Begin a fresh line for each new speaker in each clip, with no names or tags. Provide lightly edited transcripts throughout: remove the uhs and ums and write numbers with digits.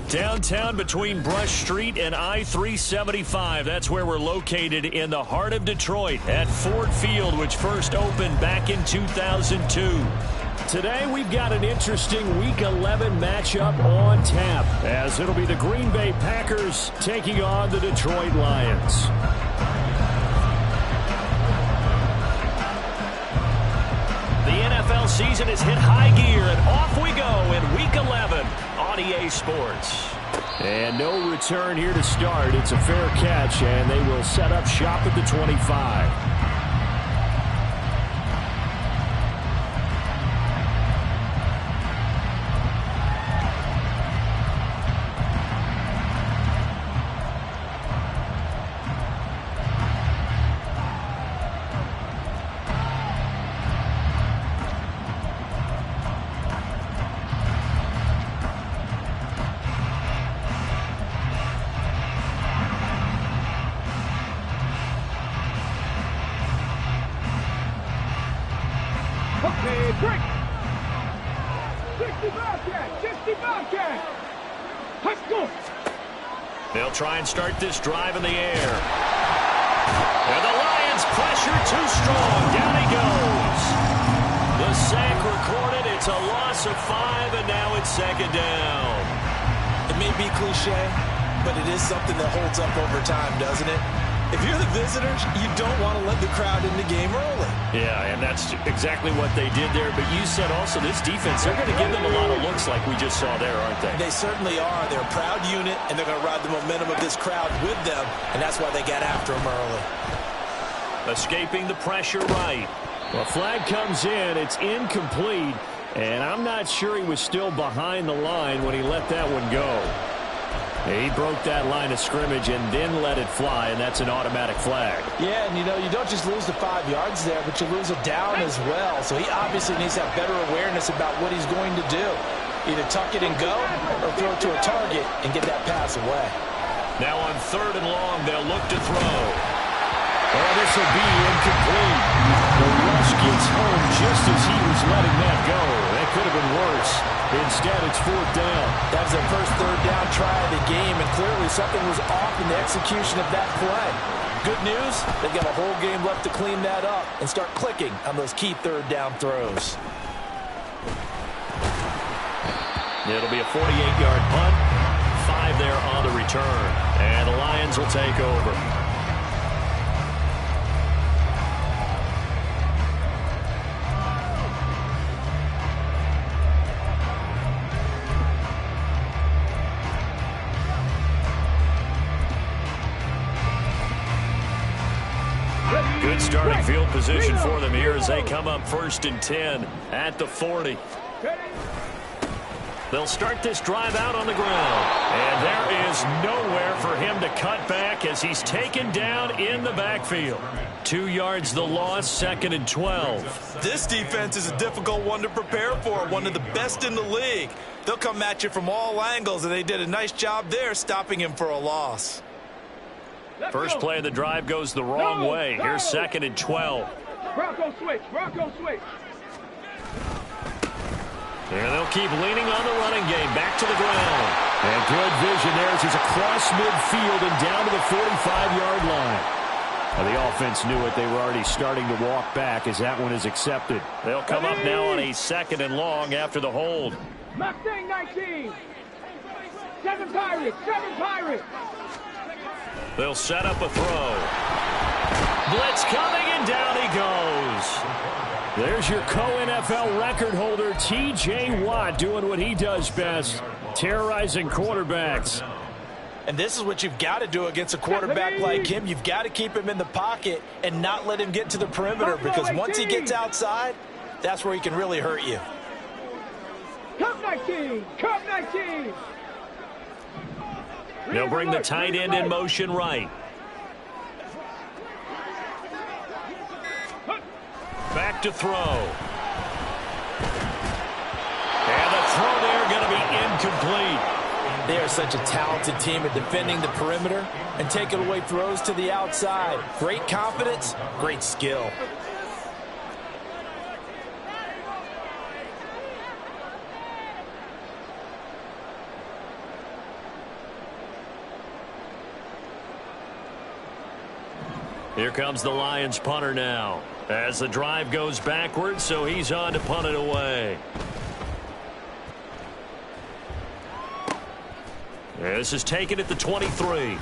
Downtown between Brush Street and I-375. That's where we're located in the heart of Detroit at Ford Field, which first opened back in 2002. Today we've got an interesting Week 11 matchup on tap, as it'll be the Green Bay Packers taking on the Detroit Lions. The NFL season has hit high gear, and off we go in Week 11 on EA Sports. And no return here to start. It's a fair catch, and they will set up shop at the 25. They'll try and start this drive in the air. And the Lions pressure too strong. Down he goes. The sack recorded. It's a loss of 5, and now it's second down.
It may be cliche, but it is something that holds up over time, doesn't it? If you're the visitors, you don't want to let the crowd in the game early.
Yeah, and that's exactly what they did there. But you said also this defense, they're going to give them a lot of looks like we just saw there, aren't they?
They certainly are. They're a proud unit, and they're going to ride the momentum of this crowd with them, and that's why they got after them early.
Escaping the pressure right. Well, flag comes in. It's incomplete, and I'm not sure he was still behind the line when he let that one go. He broke that line of scrimmage and then let it fly, and that's an automatic flag.
Yeah, and you don't just lose the 5 yards there, but you lose a down as well. So he obviously needs to have better awareness about what he's going to do. Either tuck it and go or throw it to a target and get that pass away.
Now on 3rd and long, they'll look to throw. Oh, this will be incomplete. The rush gets home just as he was letting that go. That could have been worse. Instead, it's 4th down.
That was their first 3rd down try of the game, and clearly something was off in the execution of that play. Good news, they've got a whole game left to clean that up and start clicking on those key 3rd down throws.
It'll be a 48-yard punt, 5 there on the return, and the Lions will take over. Good starting field position for them here as they come up 1st and 10 at the 40. They'll start this drive out on the ground. And there is nowhere for him to cut back as he's taken down in the backfield. 2 yards the loss, 2nd and 12.
This defense is a difficult one to prepare for, one of the best in the league. They'll come at you from all angles, and they did a nice job there stopping him for a loss.
First play of the drive goes the wrong way. Here's 2nd and 12.
Bronco switch. Bronco switch.
And they'll keep leaning on the running game. Back to the ground. And good vision there as he's across midfield and down to the 45-yard line. Well, the offense knew it. They were already starting to walk back as that one is accepted. They'll come up now on a 2nd and long after the hold.
Mustang 19. 7 Pirates. 7 Pirates.
They'll set up a throw. Blitz coming, and down he goes. There's your co-NFL record holder, T.J. Watt, doing what he does best, terrorizing quarterbacks.
And this is what you've got to do against a quarterback like him. You've got to keep him in the pocket and not let him get to the perimeter, because once he gets outside, that's where he can really hurt you.
Cup 19. Cup 19.
They'll bring the tight end in motion right. Back to throw. And the throw there going to be incomplete.
They are such a talented team at defending the perimeter and taking away throws to the outside. Great confidence, great skill.
Here comes the Lions punter now. As the drive goes backwards, so he's on to punt it away. This is taken at the 23.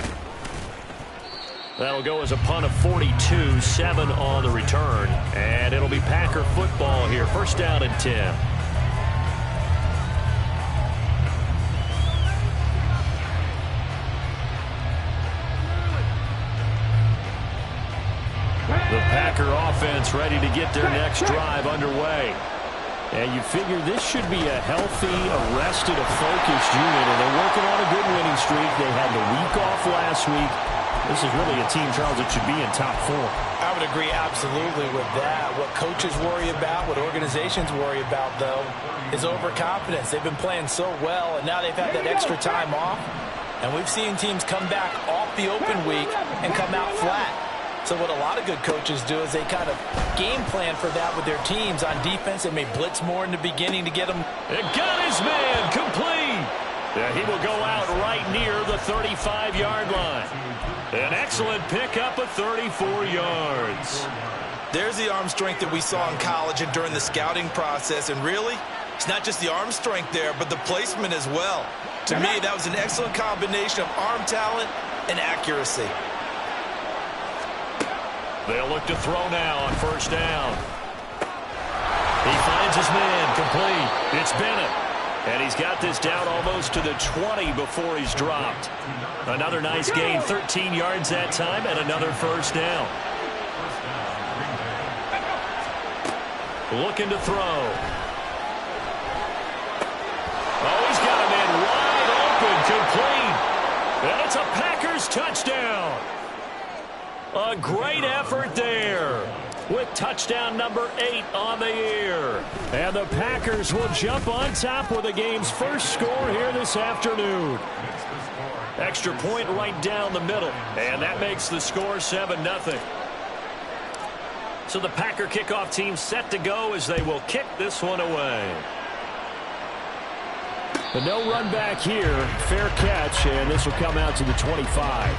That'll go as a punt of 42, 7 on the return. And it'll be Packer football here. First down and 10. The Packer offense ready to get their next drive underway. And you figure this should be a healthy, arrested, a focused unit. And they're working on a good winning streak. They had the week off last week. This is really a team, Charles, that should be in top 4.
I would agree absolutely with that. What coaches worry about, what organizations worry about, though, is overconfidence. They've been playing so well, and now they've had that extra time off. And we've seen teams come back off the open week and come out flat. So what a lot of good coaches do is they kind of game plan for that with their teams. On defense, they may blitz more in the beginning to get them.
It got his man complete. Yeah, he will go out right near the 35-yard line. An excellent pickup of 34 yards.
There's the arm strength that we saw in college and during the scouting process. And really, it's not just the arm strength there, but the placement as well. To me, that was an excellent combination of arm talent and accuracy.
They'll look to throw now on first down. He finds his man complete. It's Bennett. And he's got this down almost to the 20 before he's dropped. Another nice gain, 13 yards that time, and another first down. Looking to throw. Oh, he's got a man wide open, complete. And it's a Packers touchdown. A great effort there with touchdown number 8 on the year. And the Packers will jump on top with the game's first score here this afternoon. Extra point right down the middle. And that makes the score 7-0. So the Packer kickoff team set to go as they will kick this one away. But no run back here. Fair catch, and this will come out to the 25.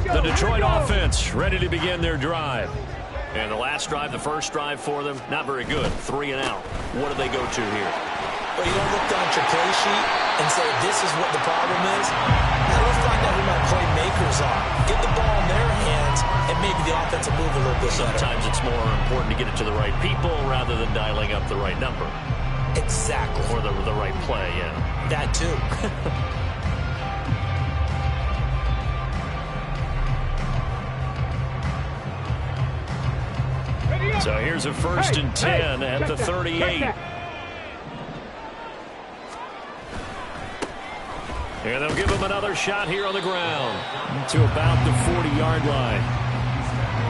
The Detroit offense ready to begin their drive. And the last drive, the first drive for them, not very good. 3 and out. What do they go to here?
But you don't look down at your play sheet and say, this is what the problem is. Now let's find out who my playmakers are. Get the ball in their hands, and maybe the offense will move a little bit better.
Sometimes it's more important to get it to the right people rather than dialing up the right number.
Exactly.
Or the right play, yeah.
That too.
So here's a first and 10 at the 38. And they'll give him another shot here on the ground to about the 40-yard line.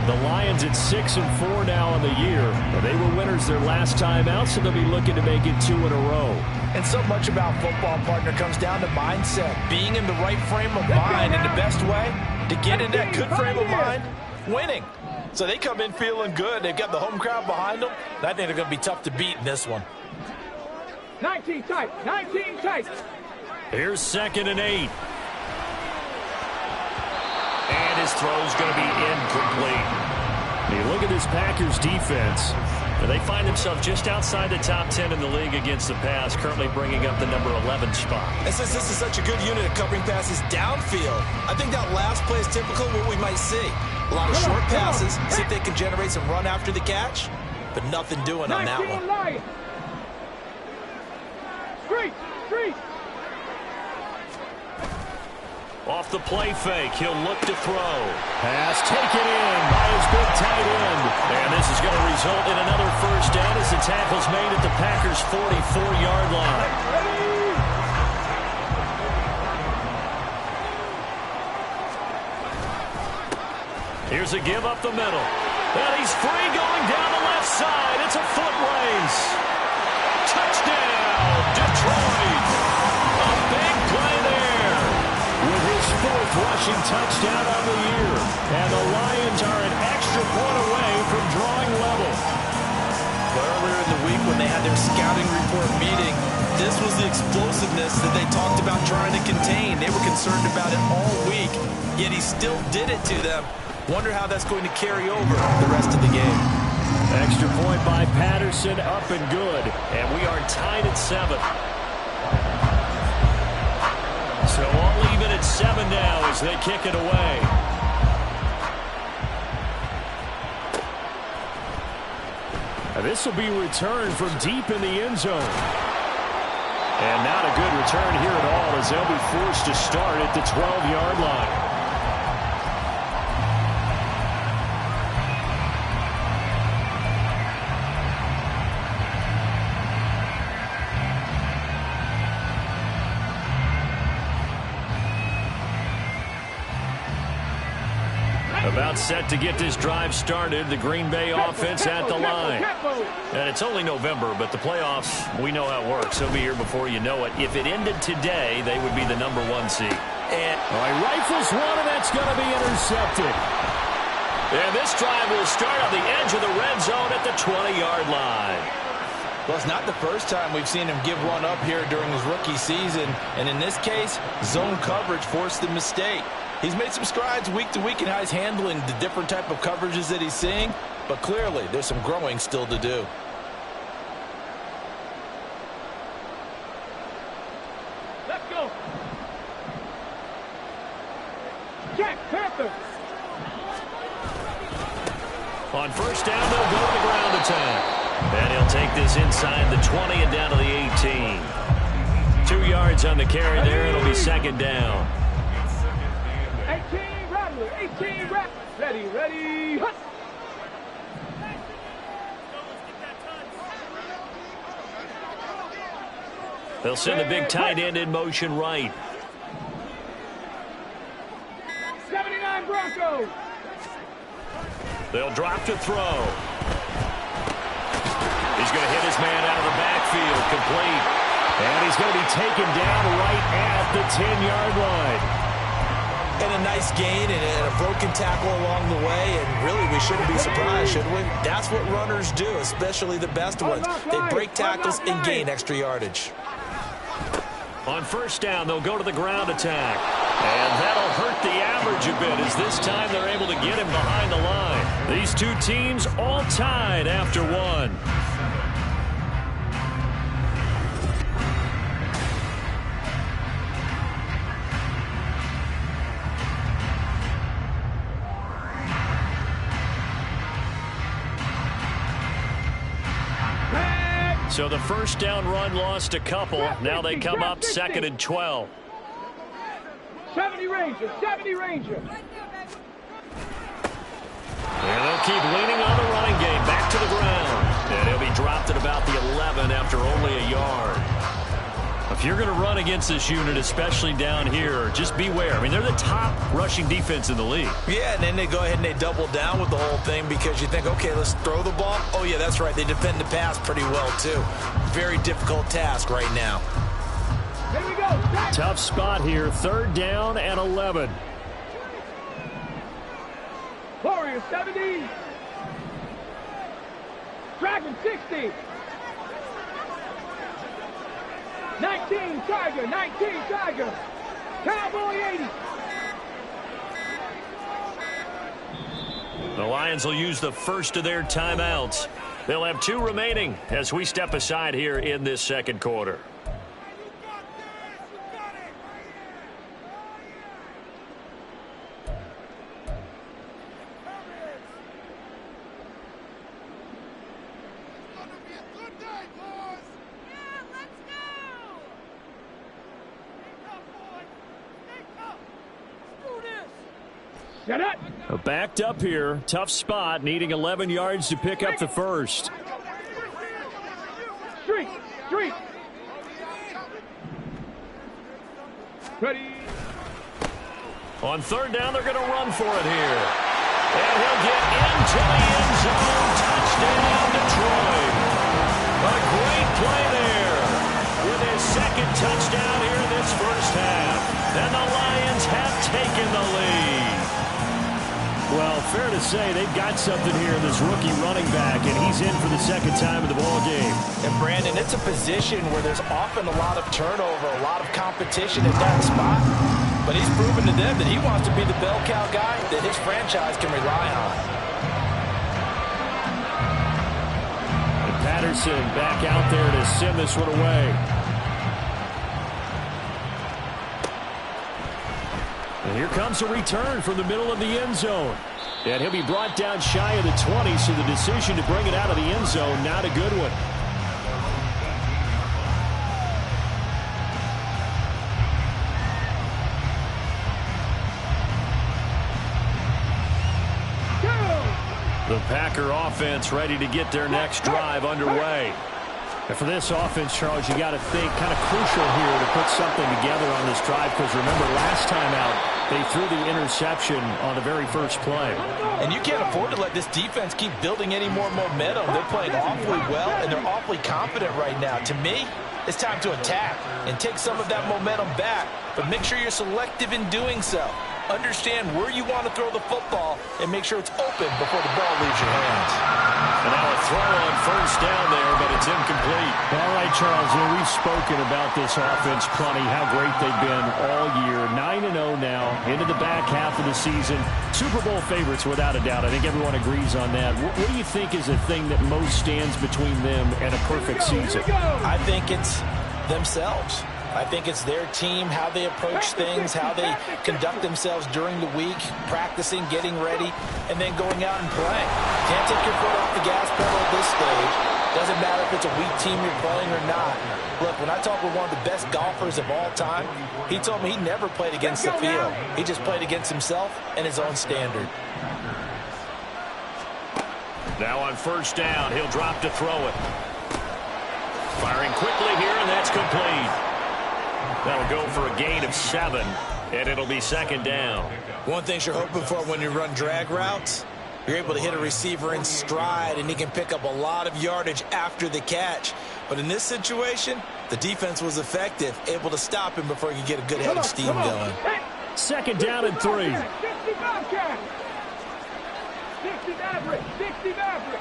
The Lions at 6-4 now on the year. They were winners their last time out, so they'll be looking to make it 2 in a row.
And so much about football, partner, comes down to mindset. Being in the right frame of mind, and the best way to get in that good frame of mind, winning. So they come in feeling good. They've got the home crowd behind them. And I think they're going to be tough to beat in this one.
19 tight. 19 tight.
Here's 2nd and 8. And his throw's going to be incomplete. You look at this Packers defense, and they find themselves just outside the top 10 in the league against the pass, currently bringing up the number 11 spot.
And since this is such a good unit of covering passes downfield, I think that last play is typical of what we might see. A lot of short passes, see if they can generate some run after the catch, but nothing doing on that one.
Street.
Off the play fake, he'll look to throw. Pass taken in by his big tight end. And this is going to result in another first down as the tackle's made at the Packers' 44-yard line. Here's a give up the middle. And he's free going down the left side. It's a foot race. Touchdown, Detroit. A big play there with his 4th rushing touchdown on the year. And the Lions are an extra point away from drawing level.
But earlier in in the week when they had their scouting report meeting, this was the explosiveness that they talked about trying to contain. They were concerned about it all week, yet he still did it to them. Wonder how that's going to carry over the rest of the game.
Extra point by Patterson, up and good. And we are tied at 7. So all even at 7 now as they kick it away. This will be returned from deep in the end zone. And not a good return here at all as they'll be forced to start at the 12-yard line. About set to get this drive started, the Green Bay offense at the line. And it's only November, but the playoffs, we know how it works. They'll be here before you know it. If it ended today, they would be the #1 seed. And rifles one, and that's going to be intercepted. And this drive will start on the edge of the red zone at the 20-yard line.
Well, it's not the first time we've seen him give one up here during his rookie season. And in this case, zone coverage forced the mistake. He's made some strides week to week in how he's handling the different type of coverages that he's seeing, but clearly there's some growing still to do.
Let's go. Jack Panther.
On first down, they'll go to the ground attack. And he'll take this inside the 20 and down to the 18. 2 yards on the carry there. It'll be second down.
18 Rattler, 18 Rattler. Ready, ready, hut.
They'll send the big tight end in motion right.
79 Broncos.
They'll drop to throw. He's going to hit his man out of the backfield, complete. And he's going to be taken down right at the 10-yard line.
And a nice gain and a broken tackle along the way, and really we shouldn't be surprised, should we? That's what runners do, especially the best ones. They break tackles and gain extra yardage.
On first down, they'll go to the ground attack. And that'll hurt the average a bit as this time they're able to get him behind the line. These two teams all tied after one. So the first down run lost a couple. Now they come up 2nd and 12.
70 Ranger, 70 Ranger.
And they'll keep leaning on the running game. Back to the ground. And he'll be dropped at about the 11 after only a yard. If you're going to run against this unit, especially down here, just beware. I mean, they're the top rushing defense in the league.
Yeah, and then they go ahead and they double down with the whole thing because you think, okay, let's throw the ball. Oh, yeah, that's right. They defend the pass pretty well, too. Very difficult task right now.
Here we go.
Tough spot here. 3rd down and 11.
Warriors 70. Dragon 60. 19 Tiger, 19 Tiger. Cowboy 80.
The Lions will use the first of their timeouts. They'll have 2 remaining as we step aside here in this second quarter. Backed up here. Tough spot. Needing 11 yards to pick up the first.
Street. Ready.
On 3rd down, they're going to run for it here. And he'll get into the end zone. Touchdown, Detroit. A great play there. With his 2nd touchdown here in this first half. And the Lions have taken the lead. Well, fair to say they've got something here in this rookie running back, and he's in for the second time in the ball game.
And, Brandon, it's a position where there's often a lot of turnover, a lot of competition at that spot. But he's proven to them that he wants to be the bell cow guy that his franchise can rely on.
And Patterson back out there to send this one away. And here comes a return from the middle of the end zone. And he'll be brought down shy of the 20, so the decision to bring it out of the end zone, not a good one. The Packer offense ready to get their next drive underway. And for this offense, Charles, you got to think kind of crucial here to put something together on this drive, because remember last time out they threw the interception on the very first play.
And you can't afford to let this defense keep building any more momentum. They're playing awfully well, and they're awfully confident right now. To me, it's time to attack and take some of that momentum back, but make sure you're selective in doing so. Understand where you want to throw the football and make sure it's open before the ball leaves your hands.
And now a throw on first down there, but it's incomplete. All right, Charles, we've spoken about this offense plenty, how great they've been all year. 9-0 now, into the back half of the season. Super Bowl favorites without a doubt. I think everyone agrees on that. What do you think is the thing that most stands between them and a perfect season?
I think it's themselves. I think it's their team, how they approach things, how they conduct themselves during the week, practicing, getting ready, and then going out and playing. Can't take your foot off the gas pedal at this stage. Doesn't matter if it's a weak team you're playing or not. Look, when I talk with one of the best golfers of all time, he told me he never played against the field. He just played against himself and his own standard.
Now on first down, he'll drop to throw it. Firing quickly here, and that's complete. That'll go for a gain of 7, and it'll be second down.
One thing you're hoping for when you run drag routes, you're able to hit a receiver in stride, and he can pick up a lot of yardage after the catch. But in this situation, the defense was effective, able to stop him before he could get a good head of steam going.
Second down and 3.
60 Bobcat. 60 Maverick. 60 Maverick.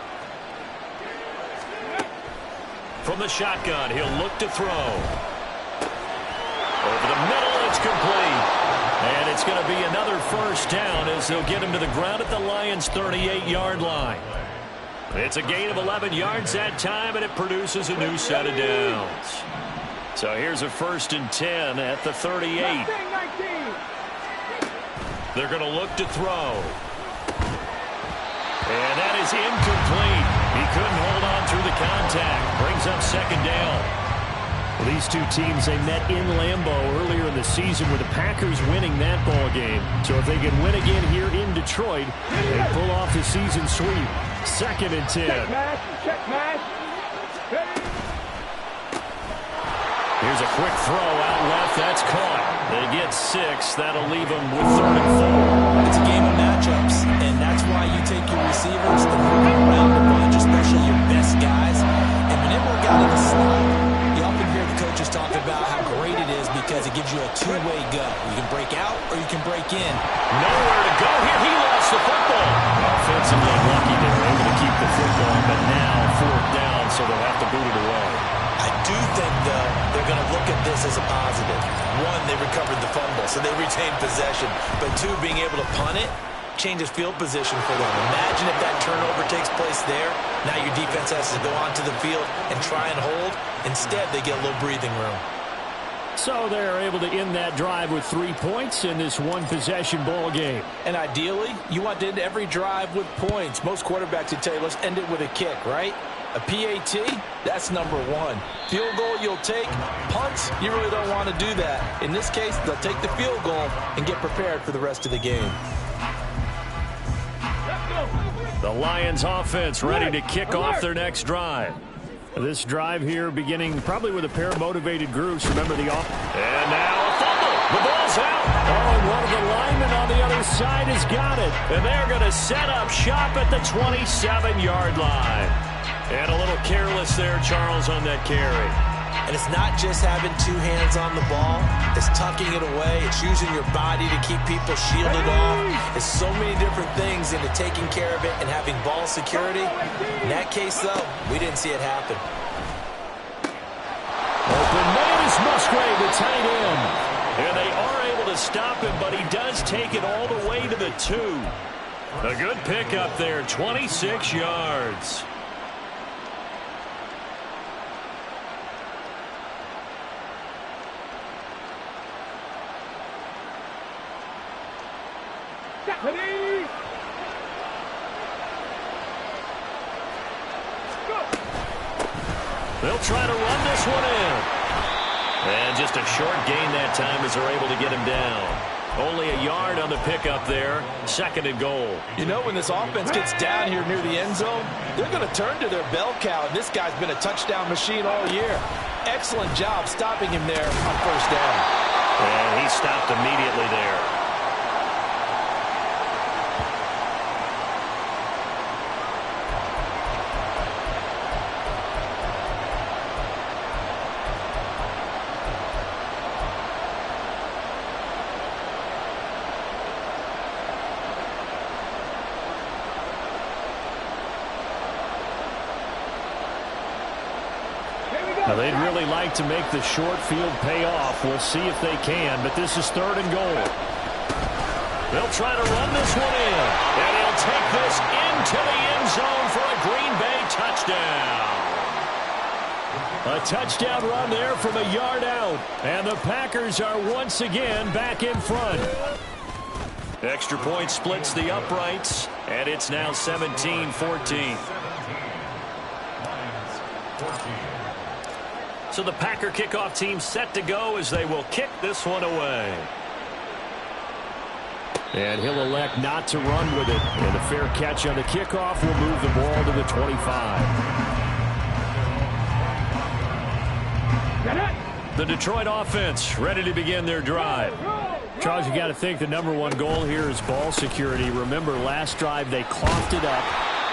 From the shotgun, he'll look to throw. Over the middle, it's complete. And it's going to be another first down as they'll get him to the ground at the Lions' 38-yard line. It's a gain of 11 yards that time, and it produces a new set of downs. So here's a 1st and 10 at the 38.
19.
They're going to look to throw. And that is incomplete. He couldn't hold on through the contact. Brings up second down. Well, these two teams, they met in Lambeau earlier in the season with the Packers winning that ball game. So if they can win again here in Detroit, they pull off the season sweep. 2nd and 10.
Check match.
Here's a quick throw out left. That's caught. They get 6. That'll leave them with 3rd and 4.
It's a game of matchups, and that's why you take your receivers and move them around the bunch, especially your best guys. And when it works out in the slot, you often hear the coaches talking about how great it is because it gives you a two-way go. You can break out or you can break in.
Nowhere to go here. He lost the football. Offensively lucky they were able to keep the football, but now 4th down, so they'll have to boot it away.
I do think, though, they're going to look at this as a positive. 1, they recovered the fumble, so they retained possession. But 2, being able to punt it changes field position for them. Imagine if that turnover takes place there. Now your defense has to go onto the field and try and hold. Instead, they get a little breathing room.
So they're able to end that drive with 3 points in this one-possession ball game.
And ideally, you want to end every drive with points. Most quarterbacks would tell you, let's end it with a kick, right? A PAT, that's number 1. Field goal you'll take. Punts, you really don't want to do that. In this case, they'll take the field goal and get prepared for the rest of the game.
The Lions offense ready to kick off their next drive. This drive here beginning probably with a pair of motivated groups. Remember the off. And now a fumble. The ball's out. Oh, and one of the linemen on the other side has got it. And they're going to set up shop at the 27-yard line. And a little careless there, Charles, on that carry.
And it's not just having two hands on the ball. It's tucking it away. It's using your body to keep people shielded off. It's so many different things into taking care of it and having ball security. In that case, though, we didn't see it happen.
Open man is Musgrave, the tight end. And they are able to stop him, but he does take it all the way to the 2. A good pickup there, 26 yards. They'll try to run this one in. And just a short gain that time as they're able to get him down. Only a yard on the pickup there. 2nd and goal.
You know, when this offense gets down here near the end zone, they're going to turn to their bell cow. And this guy's been a touchdown machine all year. Excellent job stopping him there on 1st down.
And he stopped immediately there. Now, they'd really like to make the short field pay off. We'll see if they can, but this is 3rd and goal. They'll try to run this one in, and he'll take this into the end zone for a Green Bay touchdown. A touchdown run there from a yard out, and the Packers are once again back in front. Extra point splits the uprights, and it's now 17-14. So the Packer kickoff team set to go as they will kick this one away. And he'll elect not to run with it. And a fair catch on the kickoff will move the ball to the 25. The Detroit offense ready to begin their drive. Charles, you got to think the #1 goal here is ball security. Remember, last drive they coughed it up.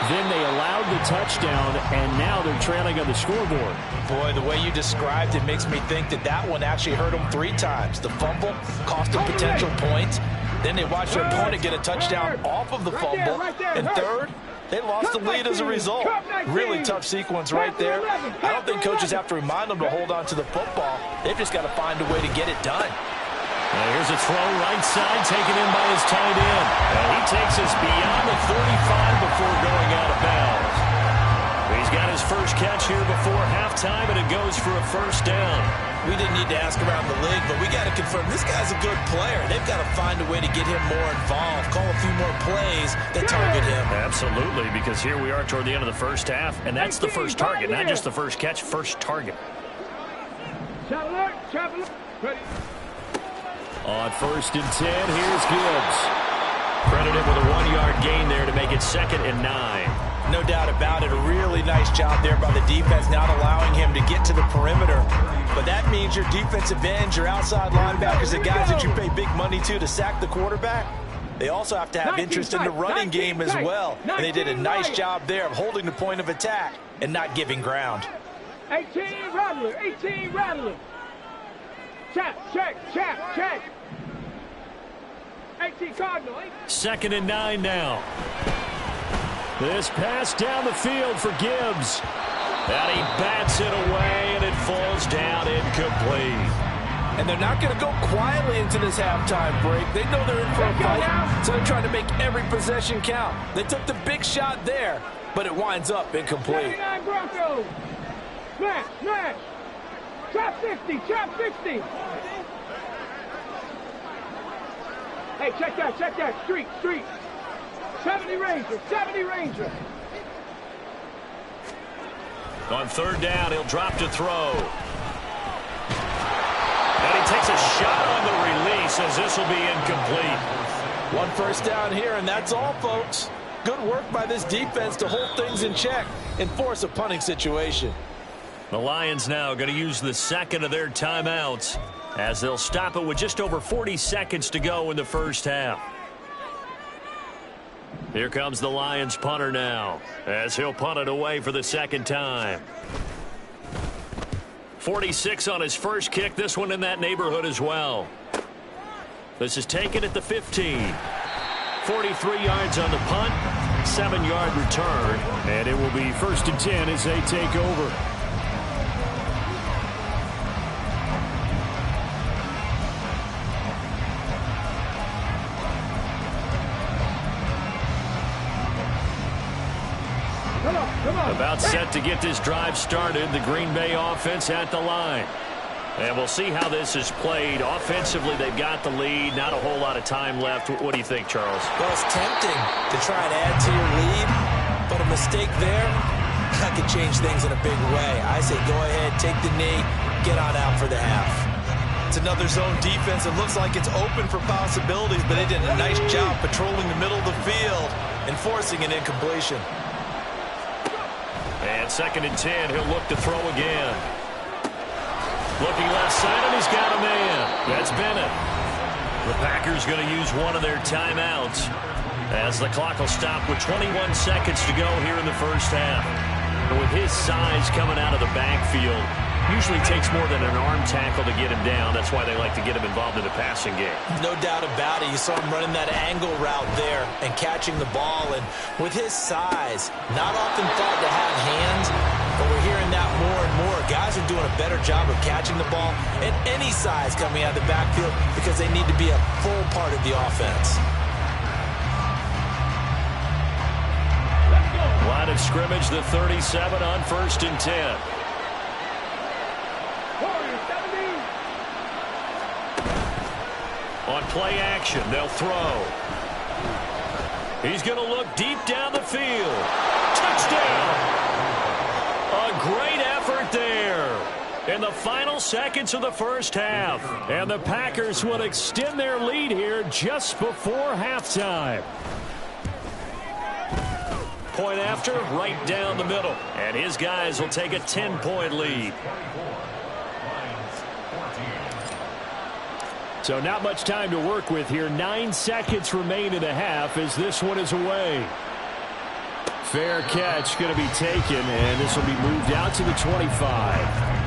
Then they allowed the touchdown, and now they're trailing on the scoreboard.
Boy, the way you described it makes me think that one actually hurt them 3 times. The fumble cost them potential points. Then they watched their opponent get a touchdown off of the fumble. And third, they lost the lead as a result. Really tough sequence right there. I don't think coaches have to remind them to hold on to the football. They've just got to find a way to get it done.
Now here's a throw right side taken in by his tight end. And he takes us beyond the 35 before going out of bounds. He's got his first catch here before halftime, and it goes for a 1st down.
We didn't need to ask around the league, but we got to confirm this guy's a good player. They've got to find a way to get him more involved, call a few more plays that target him.
Absolutely, because here we are toward the end of the first half, and that's the first target, not just the first catch, first target.
Traveler, ready.
On 1st and 10, here's Gibbs. Credited with a 1-yard gain there to make it 2nd and 9.
No doubt about it. A really nice job there by the defense, not allowing him to get to the perimeter. But that means your defensive ends, your outside linebackers, the guys that you pay big money to sack the quarterback, they also have to have interest in the running game as well. And they did a nice job there of holding the point of attack and not giving ground.
18 Rattler, 18 Rattler. Check. 18 Cardinal.
2nd and 9 now. This pass down the field for Gibbs. And he bats it away, and it falls down incomplete.
And they're not going to go quietly into this halftime break. They know they're in for a fight, so they're trying to make every possession count. They took the big shot there, but it winds up incomplete.
79 Broncos. Smash. Trap 60. Hey, check that. Street. 70 Ranger.
On 3rd down, he'll drop to throw. And he takes a shot on the release as this will be incomplete.
1 1st down here, and that's all, folks. Good work by this defense to hold things in check and force a punting situation.
The Lions now going to use the 2nd of their timeouts as they'll stop it with just over 40 seconds to go in the first half. Here comes the Lions punter now as he'll punt it away for the 2nd time. 46 on his first kick. This one in that neighborhood as well. This is taken at the 15. 43 yards on the punt. 7-yard return.
And it will be 1st and 10 as they take over.
About set to get this drive started. The Green Bay offense at the line. And we'll see how this is played. Offensively, they've got the lead. Not a whole lot of time left. What do you think, Charles?
Well, it's tempting to try and add to your lead, but a mistake there, that could change things in a big way. I say go ahead, take the knee, get on out for the half. It's another zone defense. It looks like it's open for possibilities, but they did a nice job patrolling the middle of the field and forcing an incompletion.
And 2nd and 10, he'll look to throw again. Looking left side, and he's got a man. That's Bennett. The Packers going to use one of their timeouts as the clock will stop with 21 seconds to go here in the first half. And with his size coming out of the backfield, usually takes more than an arm tackle to get him down. That's why they like to get him involved in the passing game. No doubt about it. You saw him running that angle route there and catching the ball. And with his size, not often thought to have hands, but we're hearing that more and more. Guys are doing a better job of catching the ball at any size coming out of the backfield because they need to be a full part of the offense. Line of scrimmage, the 37 on 1st and 10. On play action, they'll throw. He's going to look deep down the field. Touchdown! A great effort there in the final seconds of the first half. And the Packers will extend their lead here just before halftime. Point after, right down the middle. And his guys will take a 10-point lead.
So not much time to work with here. 9 seconds remain in the half as this one is away. Fair catch going to be taken, and this will be moved out to the 25.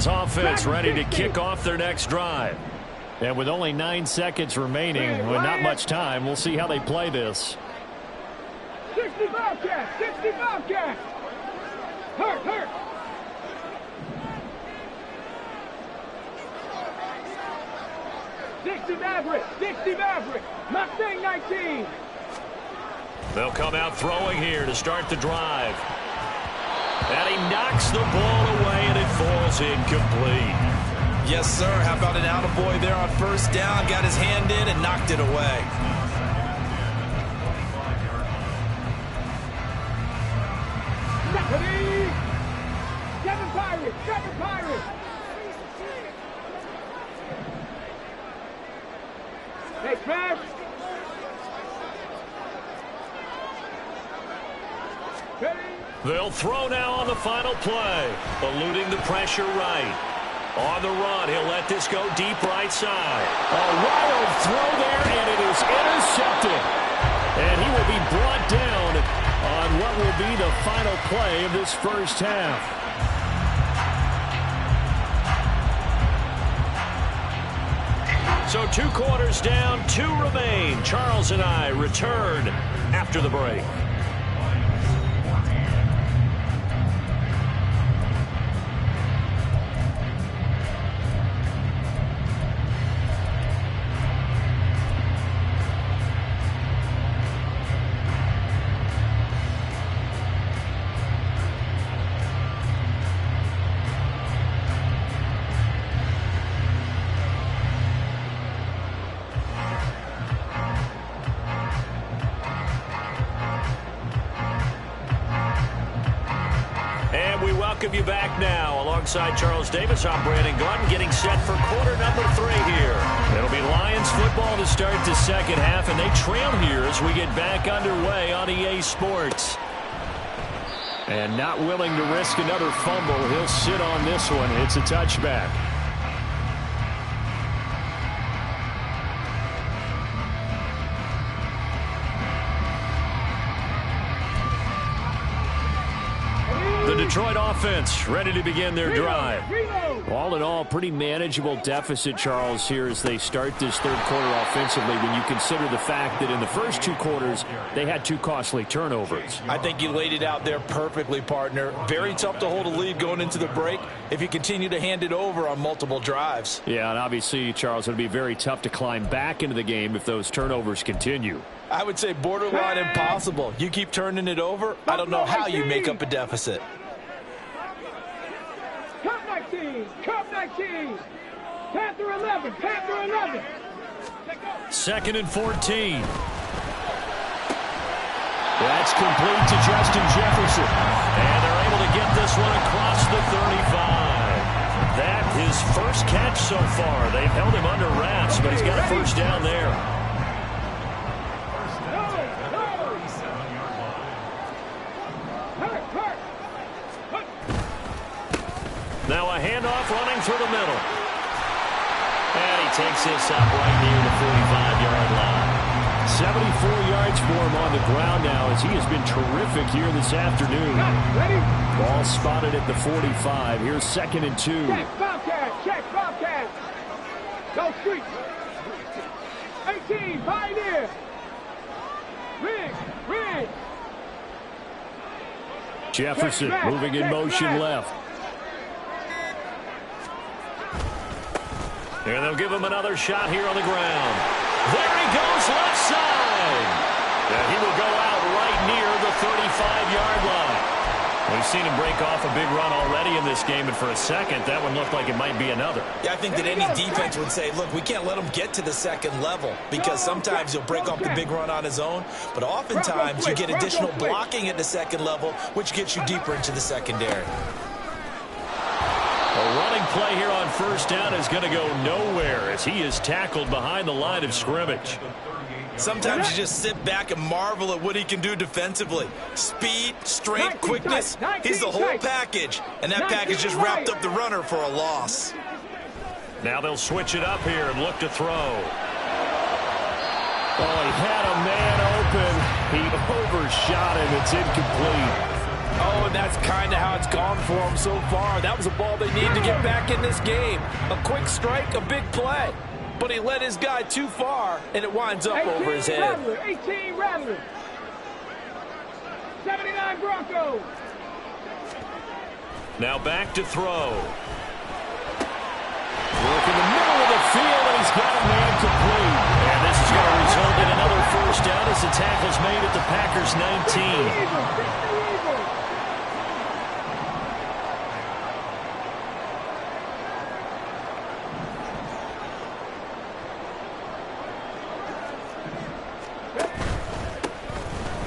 Offense ready to kick off their next drive.
And with only 9 seconds remaining, with not much time, we'll see how they play this.
60 Bobcats! 60 Bobcats! Hurt, hurt! '60 Maverick! Mustang 19!
They'll come out throwing here to start the drive. And he knocks the ball away, and it falls incomplete.
Yes, sir. How about an attaboy there on 1st down? Got his hand in and knocked it away.
Seven Pirates! Hey, Trash!
They'll throw now on the final play, eluding the pressure right. On the run, he'll let this go deep right side.
A wild throw there, and it is intercepted. And he will be brought down on what will be the final play of this first half.
So 2 quarters down, 2 remain. Charles and I return after the break. welcome you back now. Alongside Charles Davis, I'm Brandon Glenn, getting set for quarter number 3 here. It'll be Lions football to start the second half, and they trail here as we get back underway on EA Sports. And not willing to risk another fumble, he'll sit on this one. It's a touchback. The Detroit offense ready to begin their drive. All in all, pretty manageable deficit, Charles, here as they start this third quarter offensively when you consider the fact that in the first 2 quarters, they had 2 costly turnovers.
I think you laid it out there perfectly, partner. Very tough to hold a lead going into the break if you continue to hand it over on multiple drives.
Yeah, and obviously, Charles, it would be very tough to climb back into the game if those turnovers continue.
I would say borderline impossible. You keep turning it over, I don't know how you make up a deficit.
Cup 19, Cup 19. Panther 11, Panther 11.
2nd and 14. That's complete to Justin Jefferson. And they're able to get this one across the 35. That his first catch so far. They've held him under wraps, but he's got a first down there. Now a handoff running through the middle. And he takes this up right near the 45-yard line. 74 yards for him on the ground now as he has been terrific here this afternoon. Ball spotted at the 45. Here's 2nd and 2.
Check, Bobcat, check, Bobcat. Go street. 18, Pioneer. Rig.
Jefferson moving in motion left. And they'll give him another shot here on the ground. There he goes, left side. And he will go out right near the 35-yard line. We've seen him break off a big run already in this game, and for a second, that one looked like it might be another.
Yeah, I think that any defense would say, look, we can't let him get to the second level because sometimes he'll break off the big run on his own, but oftentimes you get additional blocking at the second level, which gets you deeper into the secondary.
A running play here on first down is going to go nowhere as he is tackled behind the line of scrimmage.
Sometimes you just sit back and marvel at what he can do defensively. Speed, strength, quickness, he's the whole package. And that package just wrapped up the runner for a loss.
Now they'll switch it up here and look to throw. Oh, he had a man open. He overshot him. It's incomplete.
Oh, and that's kind of how it's gone for him so far. That was a ball they need to get back in this game. A quick strike, a big play. But he led his guy too far, and it winds up over his head.
Rattler, 18 Rattler. 79 Broncos.
Now back to throw. Work in the middle of the field, and he's got a man complete. And this is going to result in another first down as the tackle's made at the Packers' 19.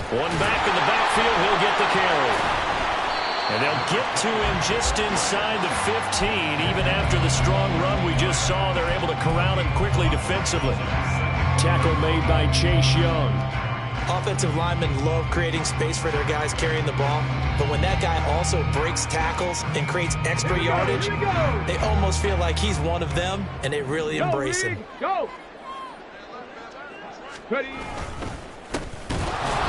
One back in the backfield, he'll get the carry. And they'll get to him just inside the 15. Even after the strong run we just saw, they're able to corral him quickly defensively. Tackle made by Chase Young.
Offensive linemen love creating space for their guys carrying the ball. But when that guy also breaks tackles and creates extra yardage, they almost feel like he's one of them, and they really embrace him.
Go! Ready?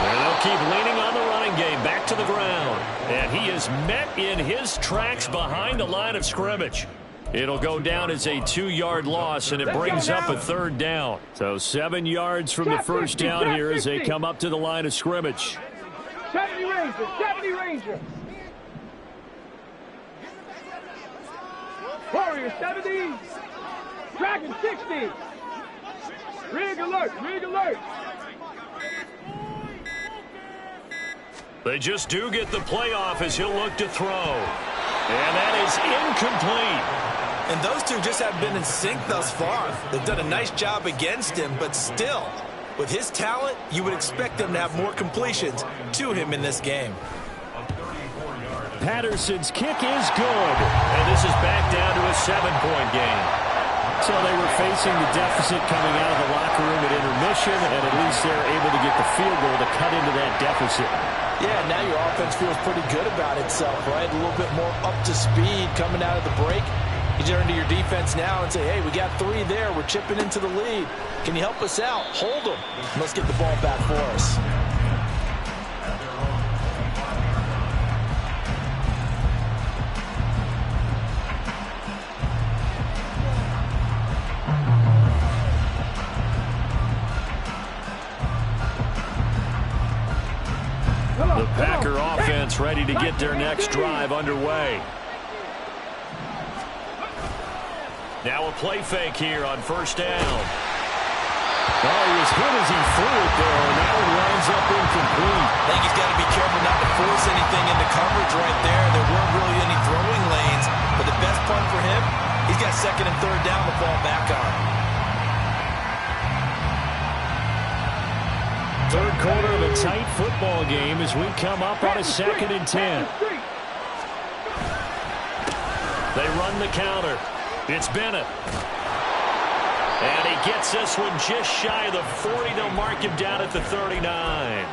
And they'll keep leaning on the running game. Back to the ground. And he is met in his tracks behind the line of scrimmage. It'll go down as a 2-yard loss, and it brings up a third down. So 7 yards from the first down here as they come up to the line of scrimmage.
70 Ranger, 70 Ranger. Warrior, 70. Dragon, 60. Rig alert, rig alert.
They just do get the playoff as he'll look to throw. And that is incomplete.
And those two just have been in sync thus far. They've done a nice job against him, but still, with his talent, you would expect them to have more completions to him in this game.
Patterson's kick is good. And this is back down to a 7-point game. So they were facing the deficit coming out of the locker room at intermission, and at least they're able to get the field goal to cut into that deficit.
Yeah, now your offense feels pretty good about itself, right? A little bit more up to speed coming out of the break. You turn to your defense now and say, hey, we got 3 there. We're chipping into the lead. Can you help us out? Hold them. Let's get the ball back for us.
The Packer offense ready to get their next drive underway. Now a play fake here on first down. Oh, he was hit as he threw it there, and that one winds up incomplete.
I think he's got to be careful not to force anything into coverage right there. There weren't really any throwing lanes, but the best part for him, he's got 2nd and 3rd down to fall back on.
Third quarter of a tight football game as we come up on a 2nd and 10. They run the counter. It's Bennett. And he gets this one just shy of the 40. They'll mark him down at the 39.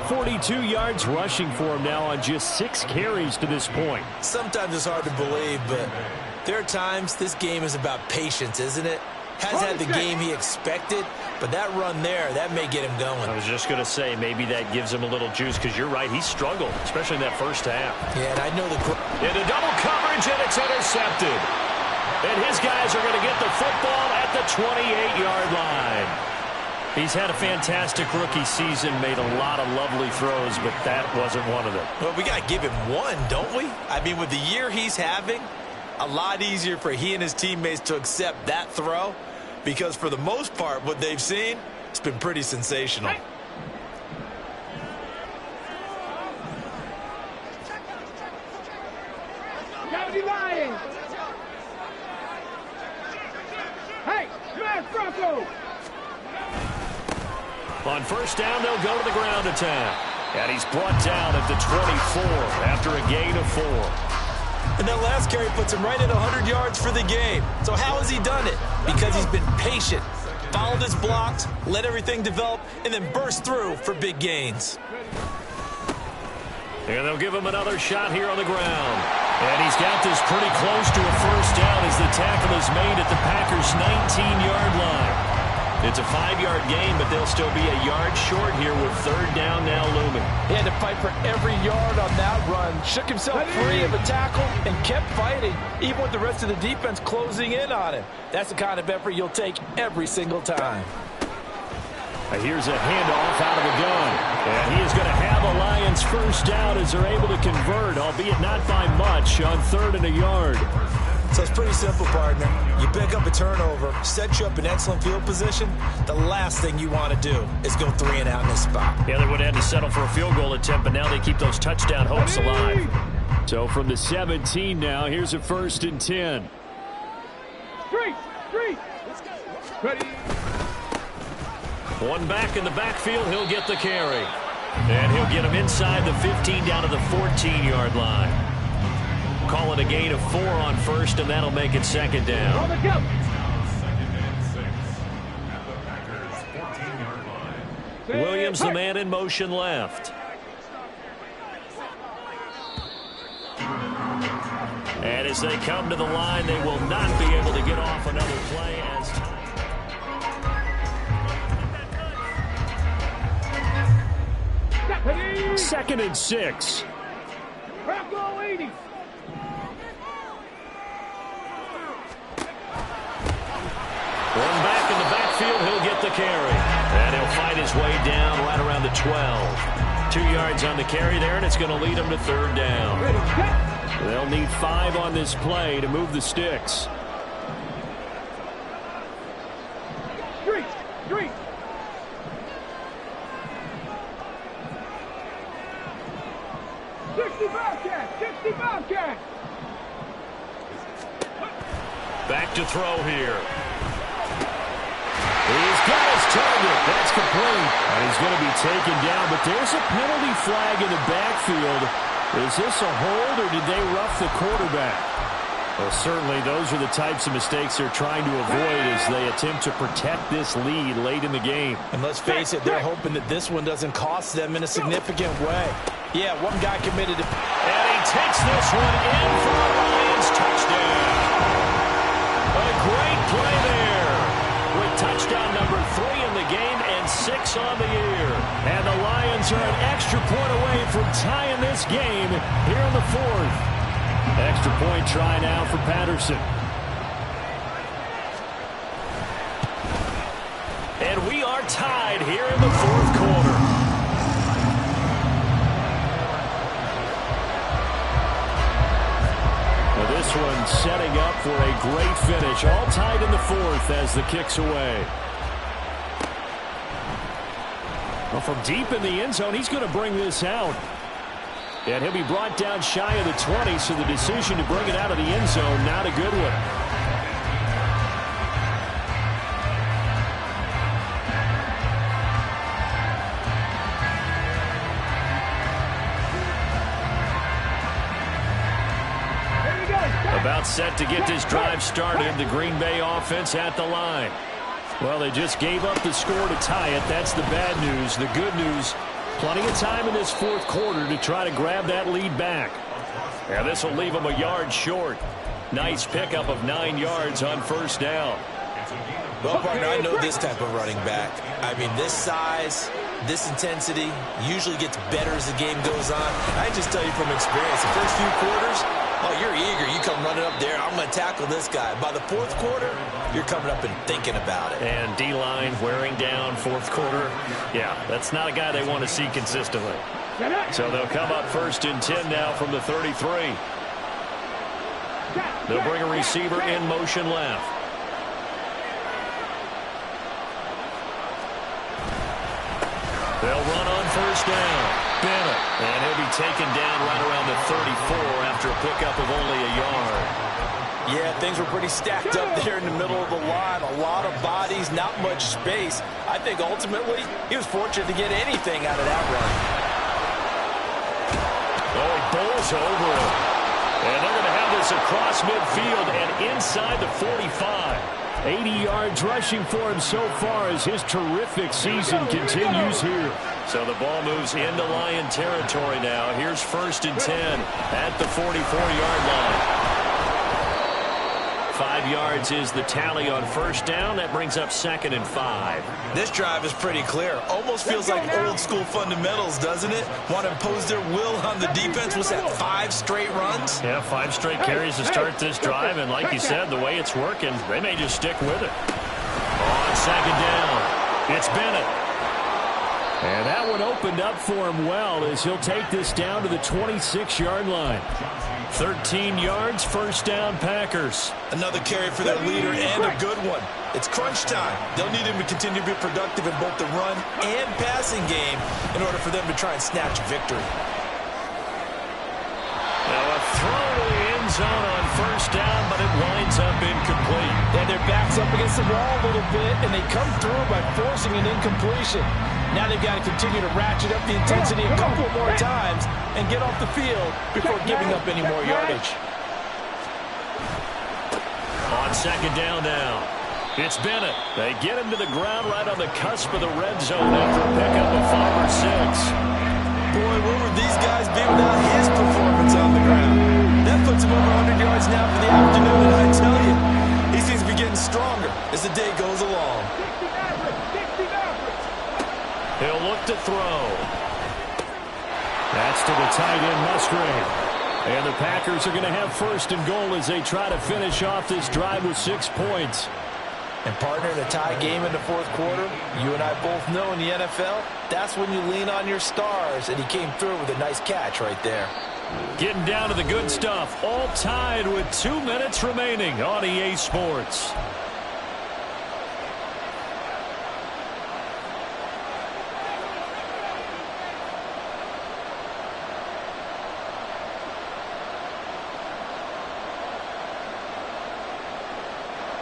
42 yards rushing for him now on just 6 carries to this point.
Sometimes it's hard to believe, but there are times this game is about patience, isn't it? Has had the game he expected, but that run there, that may get him going.
I was just going to say, maybe that gives him a little juice, because you're right, he struggled, especially in that first half.
Yeah, and I know the...
Into double coverage, and it's intercepted. And his guys are going to get the football at the 28-yard line. He's had a fantastic rookie season, made a lot of lovely throws, but that wasn't one of them.
Well, we got to give him one, don't we? I mean, with the year he's having, a lot easier for he and his teammates to accept that throw, because for the most part, what they've seen, it's been pretty sensational.
County Lions. Hey, smash Bronco.
On first down, they'll go to the ground attack. And he's brought down at the 24 after a gain of 4.
And that last carry puts him right at 100 yards for the game. So how has he done it? Because he's been patient, followed his blocks, let everything develop, and then burst through for big gains.
And they'll give him another shot here on the ground. And he's got this pretty close to a first down as the tackle is made at the Packers' 19-yard line. It's a 5-yard gain, but they'll still be a yard short here with 3rd down now looming.
He had to fight for every yard on that run. Shook himself free of a tackle and kept fighting, even with the rest of the defense closing in on him. That's the kind of effort you'll take every single time.
Here's a handoff out of the gun. And he is going to have a Lions first down as they're able to convert, albeit not by much, on 3rd and a yard.
So it's pretty simple, partner. You pick up a turnover, set you up in excellent field position. The last thing you want to do is go 3 and out in this spot.
Yeah, they would have had to settle for a field goal attempt, but now they keep those touchdown hopes alive. So from the 17 now, here's a 1st and 10.
Street. Ready.
One back in the backfield, he'll get the carry. And he'll get him inside the 15 down to the 14-yard line. Call it a gain of 4 on 1st, and that'll make it 2nd down.
On the go.
Williams, the man in motion left. And as they come to the line, they will not be able to get off another play as... 2nd and 6.
Bronco 80.
One back in the backfield, he'll get the carry. And he'll fight his way down right around the 12. 2 yards on the carry there, and it's going to lead him to 3rd down.
Ready, set.
They'll need 5 on this play to move the sticks.
Street. 60 Bobcat.
Back to throw here. He's got his target. That's complete. And he's going to be taken down, but there's a penalty flag in the backfield.
Is this a hold, or did they rough the quarterback? Well, certainly those are the types of mistakes they're trying to avoid as they attempt to protect this lead late in the game.
And let's face it, they're hoping that this one doesn't cost them in a significant way. Yeah, one guy committed to...
And he takes this one in for a Lions touchdown. A great play there. With touchdown number 3 in the game and 6 on the year. And the Lions are an extra point away from tying this game here in the 4th. Extra point try now for Patterson. And we are tied here in the 4th quarter. Now this one setting up for a great finish. All tied in the 4th as the kick's away. Well, from deep in the end zone, he's going to bring this out. And he'll be brought down shy of the 20, so the decision to bring it out of the end zone, not a good one. About set to get this drive started, the Green Bay offense at the line. Well, they just gave up the score to tie it. That's the bad news. The good news, plenty of time in this 4th quarter to try to grab that lead back. And this will leave them a yard short. Nice pickup of 9 yards on 1st down.
Well, partner, I know this type of running back. I mean, this size, this intensity usually gets better as the game goes on. I just tell you from experience, the first few quarters, oh, you're eager. You come running up there. I'm going to tackle this guy. By the 4th quarter, you're coming up and thinking about it.
And D-line wearing down 4th quarter. Yeah, that's not a guy they want to see consistently. So they'll come up 1st and 10 now from the 33. They'll bring a receiver in motion left. They'll run on 1st down. Bennett. And he'll be taken down right around the 34 after a pickup of only a yard.
Yeah, things were pretty stacked up there in the middle of the line. A lot of bodies, not much space. I think ultimately he was fortunate to get anything out of that run.
Oh, he bowls over him. And they're going to have this across midfield and inside the 45.
80 yards rushing for him so far as his terrific season continues here.
So the ball moves into Lion territory now. Here's 1st and 10 at the 44-yard line. 5 yards is the tally on 1st down. That brings up 2nd and 5.
This drive is pretty clear. Almost feels like old school fundamentals, doesn't it? Want to impose their will on the defense. Was that 5 straight runs?
Yeah, 5 straight carries to start this drive. And like you said, the way it's working, they may just stick with it. On 2nd down, it's Bennett.
And that one opened up for him well as he'll take this down to the 26-yard line.
13 yards, 1st down Packers.
Another carry for their leader and a good one. It's crunch time. They'll need him to continue to be productive in both the run and passing game in order for them to try and snatch victory.
Now a throw to the end zone on 1st down, but it winds up incomplete.
Yeah, their back's up against the wall a little bit, and they come through by forcing an incompletion. Now they've got to continue to ratchet up the intensity a couple more times and get off the field before giving up any more yardage.
On 2nd down now, it's Bennett. They get him to the ground right on the cusp of the red zone after a pickup of 5 or 6.
Boy, where would these guys be without his performance on the ground? That puts him over 100 yards now for the afternoon, and I tell you, he seems to be getting stronger as the day goes along.
He'll look to throw.
That's to the tight end, Musgrave. And the Packers are going to have 1st and goal as they try to finish off this drive with 6 points.
And partner, in a tie game in the 4th quarter, you and I both know in the NFL, that's when you lean on your stars, and he came through with a nice catch right there.
Getting down to the good stuff, all tied with 2 minutes remaining on EA Sports.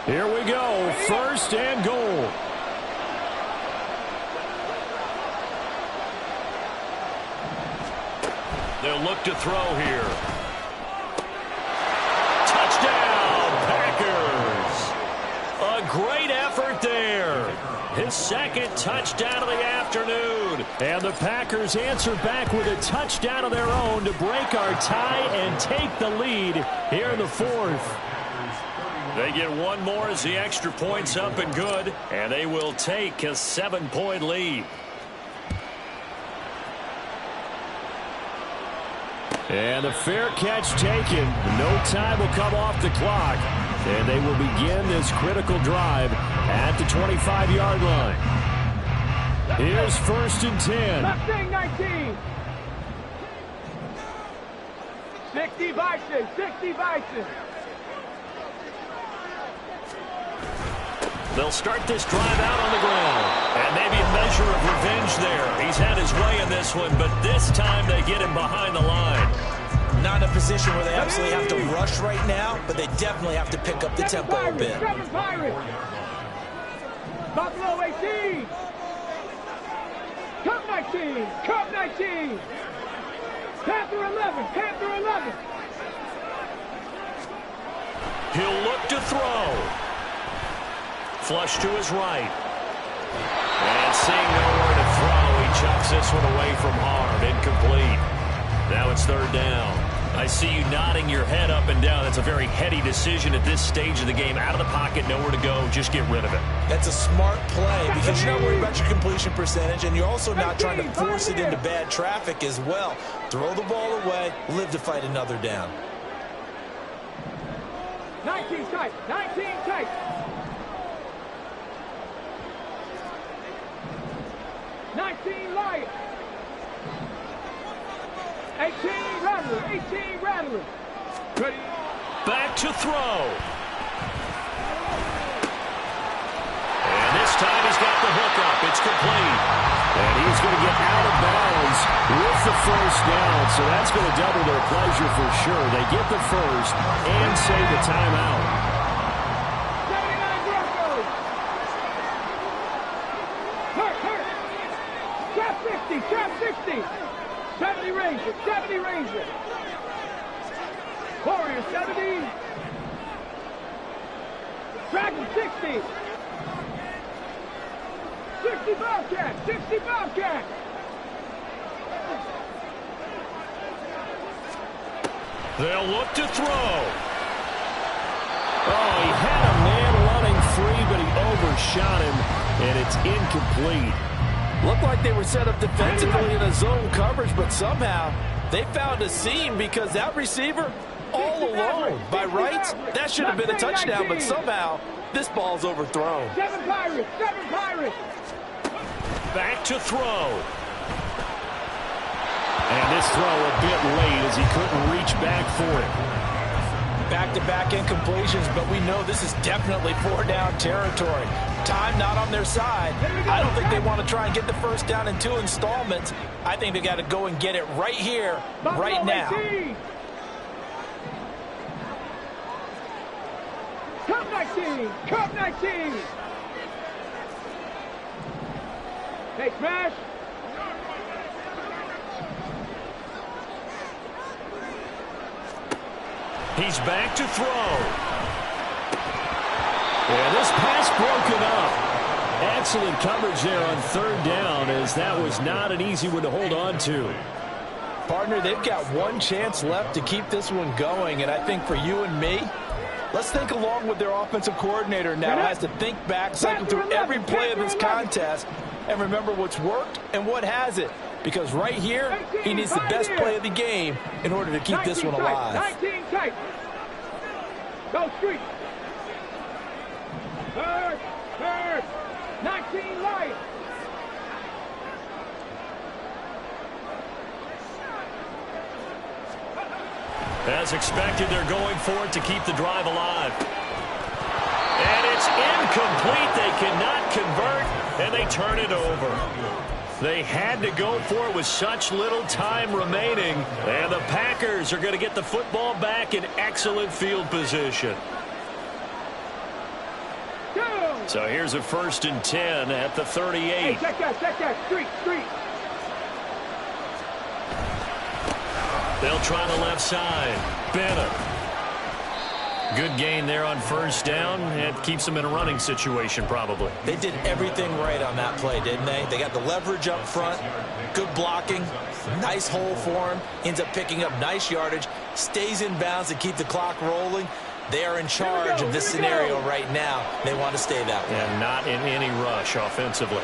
Here we go, 1st and goal.
They'll look to throw here. Touchdown, Packers. A great effort there. His second touchdown of the afternoon.
And the Packers answer back with a touchdown of their own to break our tie and take the lead here in the fourth.
They get one more as the extra point's up and good, and they will take a 7-point lead.
And the fair catch taken. No time will come off the clock. And they will begin this critical drive at the 25-yard line. Here's 1st and 10.
Left wing 19. 60 Bison. 60 Bison.
They'll start this drive out on the ground. And maybe a measure of revenge there. He's had his way in this one, but this time they get him behind the line.
Not in a position where they absolutely have to rush right now, but they definitely have to pick up the tempo a bit.
7 Pirates. Buffalo 18. Cup 19. Cup 19. Panther 11. Panther 11.
He'll look to throw. Flush to his right. And seeing nowhere to throw, he chucks this one away from harm. Incomplete. Now it's 3rd down. I see you nodding your head up and down. That's a very heady decision at this stage of the game. Out of the pocket, nowhere to go. Just get rid of it.
That's a smart play because you're not worried about your completion percentage, and you're also not trying to force it into bad traffic as well. Throw the ball away, live to fight another down.
19 tight. 19 tight. 19 Lions. 18 Rattler. 18 Rattler. Ready.
Back to throw. And this time he's got the hook up. It's complete.
And he's going to get out of bounds with the 1st down. So that's going to double their pleasure for sure. They get the 1st and save the timeout.
79 Broncos. Hurt. Trap 60. Trap 60. 70 Rangers. 70 Rangers. Warriors 70. Dragon 60. 60 Bobcat. 60 Bobcat.
They'll look to throw.
Oh, he had a man running free, but he overshot him, and it's incomplete.
Looked like they were set up defensively in a zone coverage, but somehow they found a seam because that receiver all alone. By rights, that should have been a touchdown, but somehow this ball's overthrown.
7 Pirates. 7 Pirates.
Back to throw.
And this throw a bit late as he couldn't reach back for it.
Back-to-back incompletions, but we know this is definitely 4-down territory. Time not on their side. I don't think they want to try and get the 1st down in 2 installments. I think they got to go and get it right here, right now.
Cup 19. Cup 19. Hey, smash.
He's back to throw.
And this pass broken up. Excellent coverage there on 3rd down, as that was not an easy one to hold on to.
Partner, they've got one chance left to keep this one going, and I think for you and me, let's think along with their offensive coordinator now. Has to think back, cycle through every play of this contest, and remember what's worked and what hasn't. Because right here, he needs the best play of the game in order to keep this one alive.
19 tight. Go street. Third. 19 light.
As expected, they're going for it to keep the drive alive. And it's incomplete. They cannot convert, and they turn it over. They had to go for it with such little time remaining. And the Packers are going to get the football back in excellent field position. So here's a 1st and 10 at the 38.
Hey, check that. Street.
They'll try the left side. Bennett. Good gain there on first down. It keeps them in a running situation probably.
They did everything right on that play, didn't they? They got the leverage up front, good blocking, nice hole for him, ends up picking up nice yardage, stays in bounds to keep the clock rolling. They are in charge of this scenario right now. They want to stay that way.
And not in any rush offensively.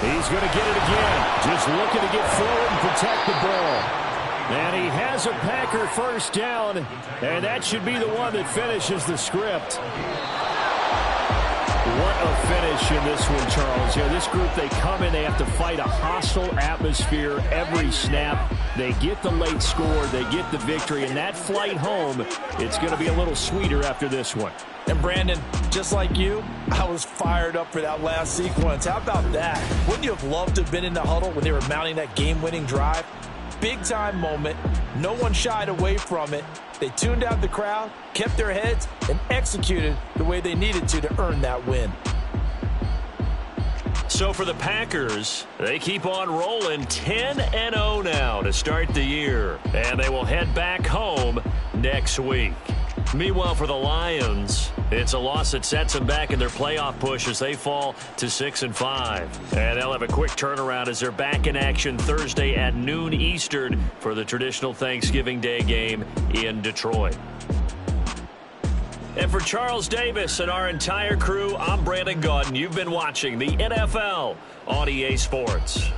He's going to get it again. Just looking to get forward and protect the ball. And he has a Packer first down, and that should be the one that finishes the script. What a finish in this one, Charles. You know, this group, they come in, they have to fight a hostile atmosphere every snap. They get the late score, they get the victory, and that flight home, it's going to be a little sweeter after this one.
And Brandon, just like you, I was fired up for that last sequence. How about that? Wouldn't you have loved to have been in the huddle when they were mounting that game-winning drive? Big-time moment. No one shied away from it. They tuned out the crowd, kept their heads, and executed the way they needed to earn that win.
So for the Packers, they keep on rolling 10-0 now to start the year. And they will head back home next week. Meanwhile, for the Lions, it's a loss that sets them back in their playoff push as they fall to 6-5. And they'll have a quick turnaround as they're back in action Thursday at noon Eastern for the traditional Thanksgiving Day game in Detroit. And for Charles Davis and our entire crew, I'm Brandon Gaudin. You've been watching the NFL on EA Sports.